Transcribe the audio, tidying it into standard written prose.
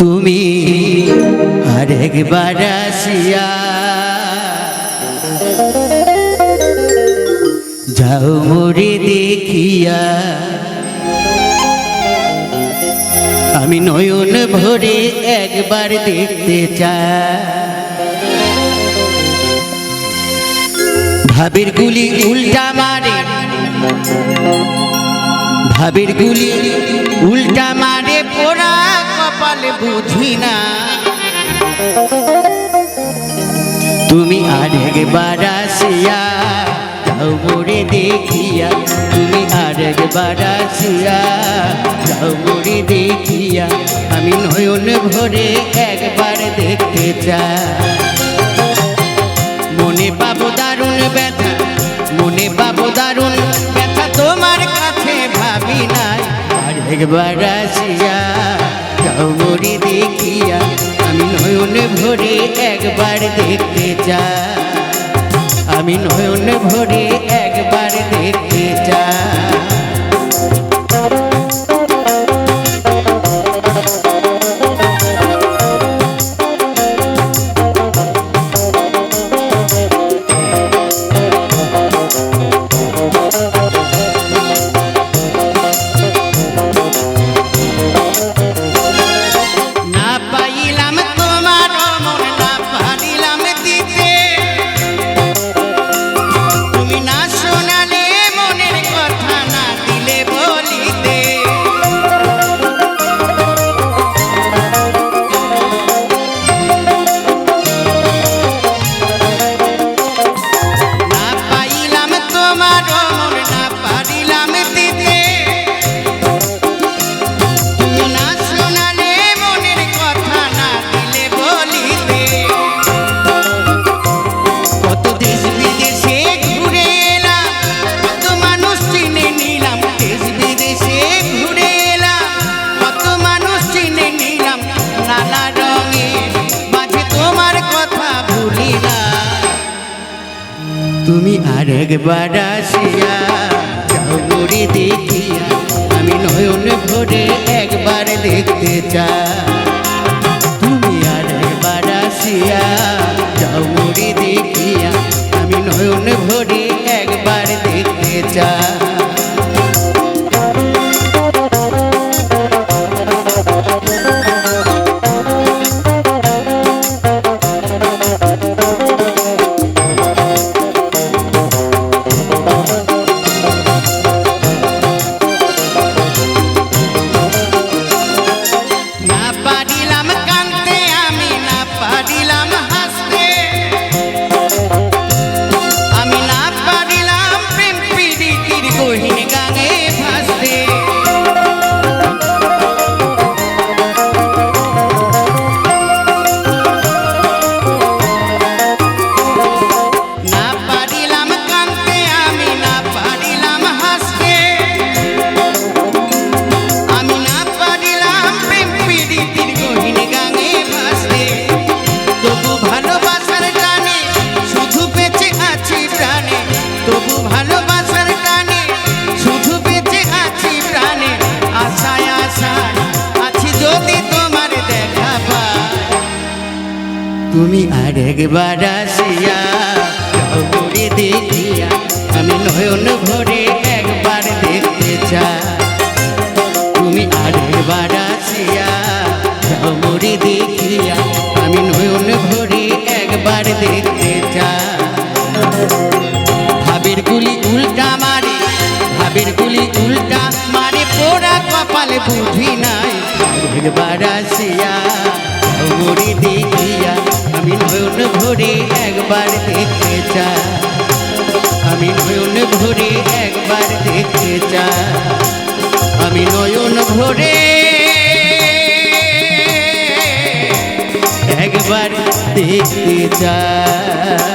তুমি আরেকবার আসিয়া যাও মোরে দেখিয়া, আমি নয়ন ভরে একবার দেখতে চাই। ভাবের গুলি উল্টা মারে, ভাবের গুলি উল্টা মারে, পোড়া কপাল বুঝি না। তুমি আরেকবার আসিয়া যাও মোরে দেখিয়া, তুমি আরেকবার আসিয়া যাও মোরে দেখিয়া, আমি নয়ন ভরে একবার দেখতে চাই। মনে পাবো দারুণ ব্যথা, মনে পাবো দারুণ ব্যথা, তোমার কাছে ভাবি নাই। আরেকবার আসিয়া যাও মোরে দেখিয়া, আমি নয়ন ভরে একবার দেখতে চাই, আমি নয়ন ভরে একবার দেখতে চাই। তুমি আরেকবার আসিয়া যাও মোরে দেখিয়া, আমি নয়ন ভরে একবার দেখতে চাই। তুমি আরেকবার আসিয়া যাও মোরে দেখিয়া, আমি নয়ন ভরে একবার দেখতে চাই। তুমি আরেকবার আসিয়া যাও মোরে দেখিয়া, আমি নয়ন ভরে একবার দেখতে চাই। তুমি আরেকবার আসিয়া যাও মোরে দেখিয়া, আমি নয়ন ভরে একবার দেখতে চাই। ভাবের গুলি উল্টা মারে, ভাবের গুলি উল্টা মারে, পোড়া কপাল বুঝি নাই। আরেকবার আসিয়া যাও মোরে দেখিয়া, আমি নয়ন ভরে একবার দেখতে চাই, আমি নয়ন ভরে একবার দেখতে চাই, আমি নয়ন ভরে একবার দেখতে চাই।